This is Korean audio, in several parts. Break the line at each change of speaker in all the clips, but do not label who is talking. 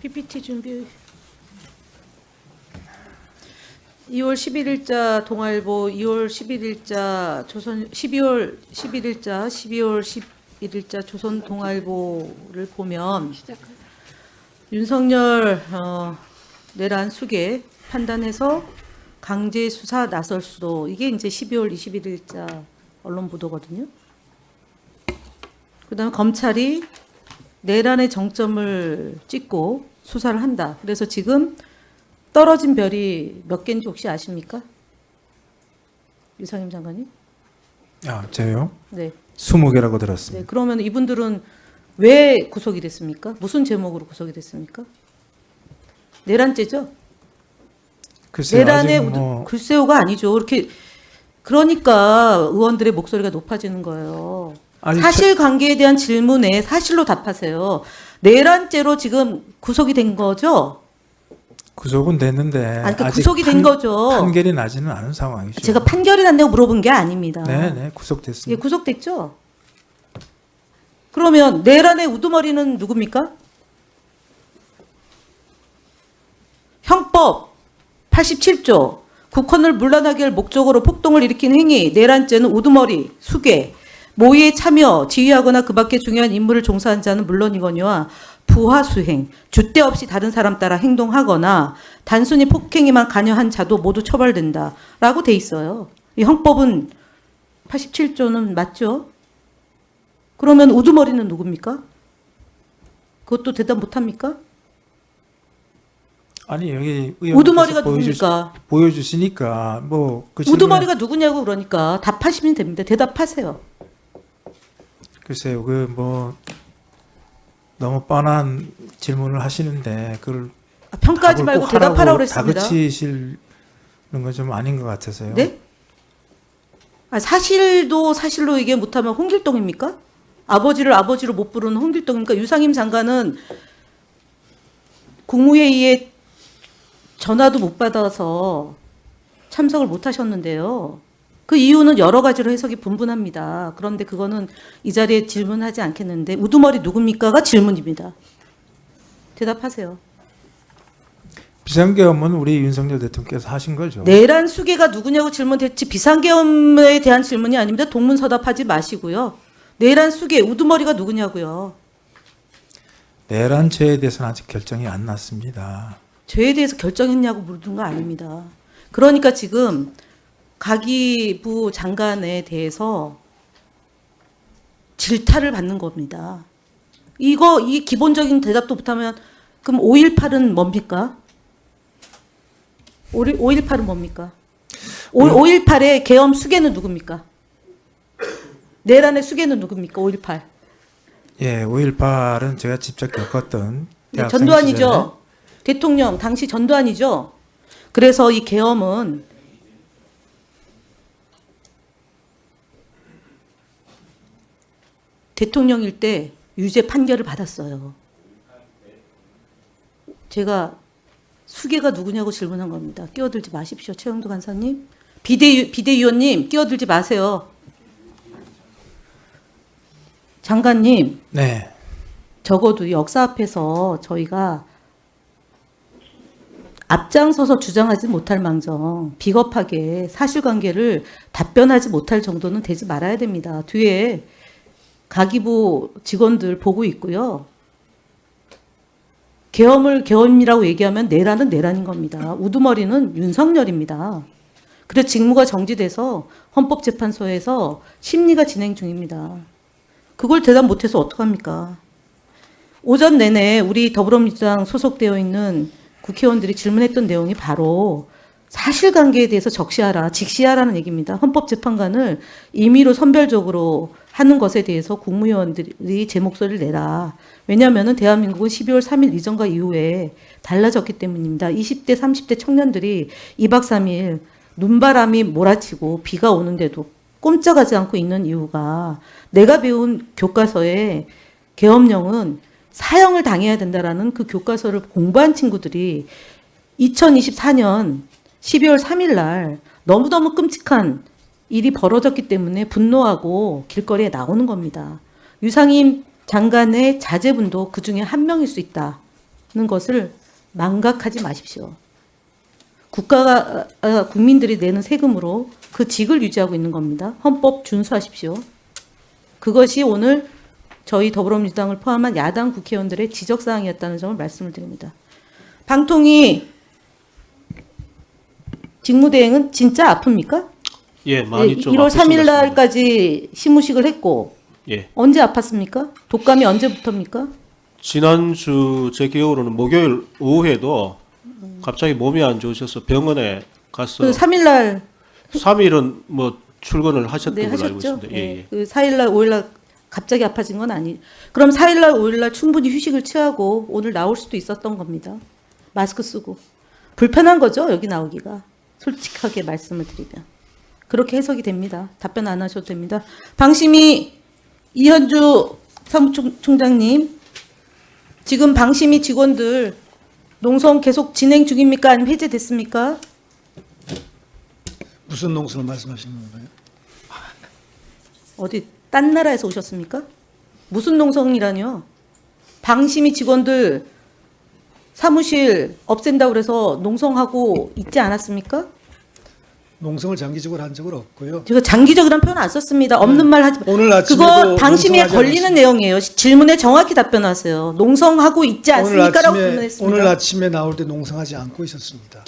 PPT 준비. 2월 11일자 동아일보, 2월 11일자 조선, 12월 11일자, 12월 11일자 조선 동아일보를 보면 윤석열 내란 수계 판단해서 강제 수사 나설 수도, 이게 이제 12월 21일자 언론 보도거든요. 그다음 검찰이 내란의 정점을 찍고 수사를 한다. 그래서 지금 떨어진 별이 몇 개인지 혹시 아십니까? 유상임 장관님?
아, 저요?
네.
20개라고 들었습니다.
네. 그러면 이분들은 왜 구속이 됐습니까? 무슨 제목으로 구속이 됐습니까? 내란죄죠?
글쎄요,
내란의
아직 뭐
글쎄요가 아니죠. 이렇게 그러니까 의원들의 목소리가 높아지는 거예요.
아니,
사실관계에 대한 질문에 사실로 답하세요. 내란죄로 지금 구속이 된 거죠?
구속은 됐는데
그러니까
아직
구속이 된 거죠.
판결이 나지는 않은 상황이죠.
제가 판결이 났냐고 물어본 게 아닙니다.
네,
예,
구속됐습니다.
구속됐죠. 그러면 내란의 우두머리는 누굽니까? 형법 87조 국헌을 문란하게 할 목적으로 폭동을 일으킨 행위, 내란죄는 우두머리, 수괴, 모의에 참여, 지휘하거나 그 밖에 중요한 임무를 종사한 자는 물론이거니와 부하수행, 줏대 없이 다른 사람 따라 행동하거나 단순히 폭행에만 관여한 자도 모두 처벌된다 라고 돼 있어요. 이 형법은 87조는 맞죠? 그러면 우두머리는 누굽니까? 그것도 대답 못합니까?
아니 여기
우두머리가
의원께서
누굽니까?
보여주시니까 뭐그
우두머리가 누구냐고 그러니까 답하시면 됩니다. 대답하세요.
글쎄요, 그 뭐 너무 뻔한 질문을 하시는데 그걸
평가하지
답을
말고
꼭 하라고
대답하라고 그랬습니다.
다그치시는 건 좀 아닌 것 같아서요.
네? 사실도 사실로 얘기 못하면 홍길동입니까? 아버지를 아버지로 못 부르는 홍길동입니까? 유상임 장관은 국무회의에 전화도 못 받아서 참석을 못 하셨는데요. 그 이유는 여러 가지로 해석이 분분합니다. 그런데 그거는 이 자리에 질문하지 않겠는데 우두머리 누굽니까가 질문입니다. 대답하세요.
비상계엄은 우리 윤석열 대통령께서 하신 거죠.
내란 수괴가 누구냐고 질문했지 비상계엄에 대한 질문이 아닙니다. 동문서답하지 마시고요. 내란 수괴 우두머리가 누구냐고요.
내란죄에 대해서는 아직 결정이 안 났습니다.
죄에 대해서 결정했냐고 물은 거 아닙니다. 그러니까 지금 가기부 장관에 대해서 질타를 받는 겁니다. 이 기본적인 대답도 못하면 그럼 5.18은 뭡니까? 5.18은 뭡니까? 5.18의 계엄 수괴는 누굽니까? 내란의 수괴는 누굽니까? 5.18.
예, 5.18은 제가 직접 겪었던
네,
대학생
전두환이죠.
시절에
대통령 당시 전두환이죠. 그래서 이 계엄은 대통령일 때 유죄 판결을 받았어요. 제가 수괴가 누구냐고 질문한 겁니다. 끼어들지 마십시오. 최영도 간사님. 비대위원님 끼어들지 마세요. 장관님.
네.
적어도 역사 앞에서 저희가 앞장서서 주장하지 못할 망정 비겁하게 사실관계를 답변하지 못할 정도는 되지 말아야 됩니다. 뒤에 가기부 직원들 보고 있고요. 계엄을 계엄이라고 얘기하면 내란은 내란인 겁니다. 우두머리는 윤석열입니다. 그래서 직무가 정지돼서 헌법재판소에서 심리가 진행 중입니다. 그걸 대답 못해서 어떡합니까? 오전 내내 우리 더불어민주당 소속되어 있는 국회의원들이 질문했던 내용이 바로 사실관계에 대해서 적시하라, 직시하라는 얘기입니다. 헌법재판관을 임의로 선별적으로 하는 것에 대해서 국무위원들이 제 목소리를 내라. 왜냐하면 대한민국은 12월 3일 이전과 이후에 달라졌기 때문입니다. 20대, 30대 청년들이 2박 3일 눈바람이 몰아치고 비가 오는데도 꼼짝하지 않고 있는 이유가 내가 배운 교과서에 계엄령은 사형을 당해야 된다라는 그 교과서를 공부한 친구들이 2024년 12월 3일 날 너무너무 끔찍한 일이 벌어졌기 때문에 분노하고 길거리에 나오는 겁니다. 유상임 장관의 자제분도 그 중에 한 명일 수 있다는 것을 망각하지 마십시오. 국가가 국민들이 내는 세금으로 그 직을 유지하고 있는 겁니다. 헌법 준수하십시오. 그것이 오늘 저희 더불어민주당을 포함한 야당 국회의원들의 지적사항이었다는 점을 말씀을 드립니다. 방통위 직무대행은 진짜 아픕니까?
예, 많이 좀
1월 3일
아프신 것 같습니다.
날까지 시무식을 했고
예,
언제 아팠습니까? 독감이 언제부터입니까?
지난주 제 기억으로는 목요일 오후에도 갑자기 몸이 안 좋으셔서 병원에 가서
그 3일 날
3일은 뭐 출근을 하셨던
네,
걸로 알고
하셨죠?
있습니다. 예, 예.
그 4일 날 5일 날 갑자기 아파진 건 아니. 그럼 4일 날 5일 날 충분히 휴식을 취하고 오늘 나올 수도 있었던 겁니다. 마스크 쓰고. 불편한 거죠, 여기 나오기가. 솔직하게 말씀을 드리면. 그렇게 해석이 됩니다. 답변 안 하셔도 됩니다. 방심위 이현주 사무총장님, 지금 방심위 직원들 농성 계속 진행 중입니까? 아니면 해제됐습니까?
무슨 농성을 말씀하시는 건가요?
어디 딴 나라에서 오셨습니까? 무슨 농성이라뇨? 방심위 직원들 사무실 없앤다고 그래서 농성하고 있지 않았습니까?
농성을 장기적으로 한 적은 없고요.
제가 장기적이라는 표현 안 썼습니다. 없는 말 하지 마.
오늘 아침에도
그거 방심위에
농성하지
걸리는
않았습니다.
내용이에요. 질문에 정확히 답변하세요. 농성하고 있지 않습니까? 라고 질문했습니다.
오늘 아침에 나올 때 농성하지 않고 있었습니다.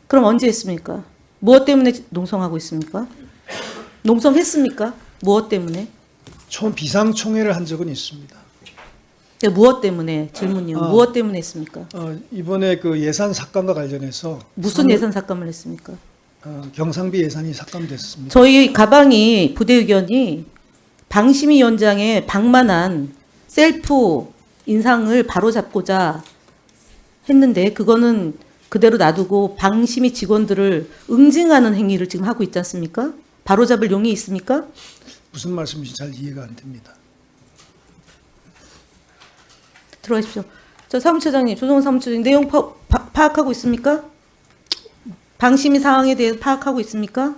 그럼 언제 했습니까? 무엇 때문에 농성하고 있습니까? 농성했습니까? 무엇 때문에?
총 비상총회를 한 적은 있습니다.
네, 무엇 때문에? 질문이요. 무엇 때문에 했습니까?
이번에 그 예산 삭감과 관련해서
무슨 예산 삭감을 했습니까?
경상비 예산이 삭감됐습니다.
저희 가방이 부대 의견이 방심위 위원장의 방만한 셀프 인상을 바로잡고자 했는데 그거는 그대로 놔두고 방심위 직원들을 응징하는 행위를 지금 하고 있지 않습니까? 바로잡을 용이 있습니까?
무슨 말씀인지 잘 이해가 안 됩니다.
들어가십시오. 저 사무처장님, 조성원 사무처장님 내용 파악하고 있습니까? 방심위 상황에 대해서 파악하고 있습니까?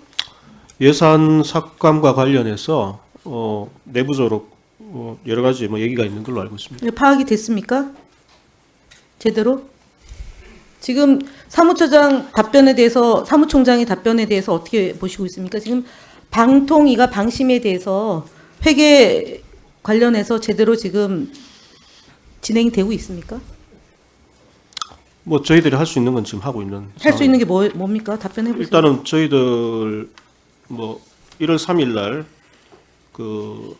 예산 삭감과 관련해서 내부적으로 여러 가지 뭐 얘기가 있는 걸로 알고 있습니다.
파악이 됐습니까? 제대로? 지금 사무처장 답변에 대해서 사무총장의 답변에 대해서 어떻게 보시고 있습니까? 지금 방통위가 방심에 대해서 회계 관련해서 제대로 지금 진행이 되고 있습니까?
뭐 저희들이 할 수 있는 건 지금 하고 있는
할 수 있는 게 뭡니까? 답변해 보세요.
일단은 저희들 뭐 1월 3일 날 그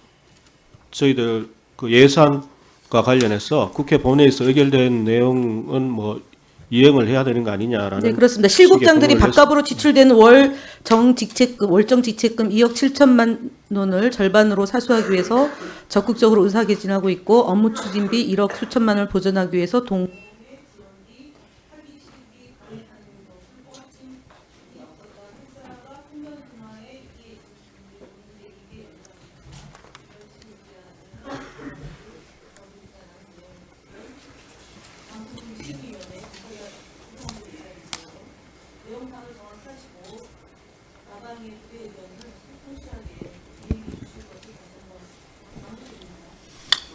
저희들 그 예산과 관련해서 국회 본회의에서 의결된 내용은 뭐 이행을 해야 되는 거 아니냐라는.
네, 그렇습니다. 실국장들이
식의
밥값으로 지출되는 월정 직책금 2억 7천만 원을 절반으로 사수하기 위해서 적극적으로 의사개진하고 있고 업무 추진비 1억 수천만 원을 보전하기 위해서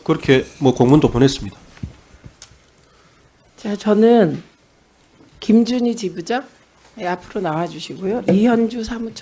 그렇게 뭐 공문도 보냈습니다.
자, 저는 김준희 지부장 앞으로 나와주시고요. 이현주 사무총장.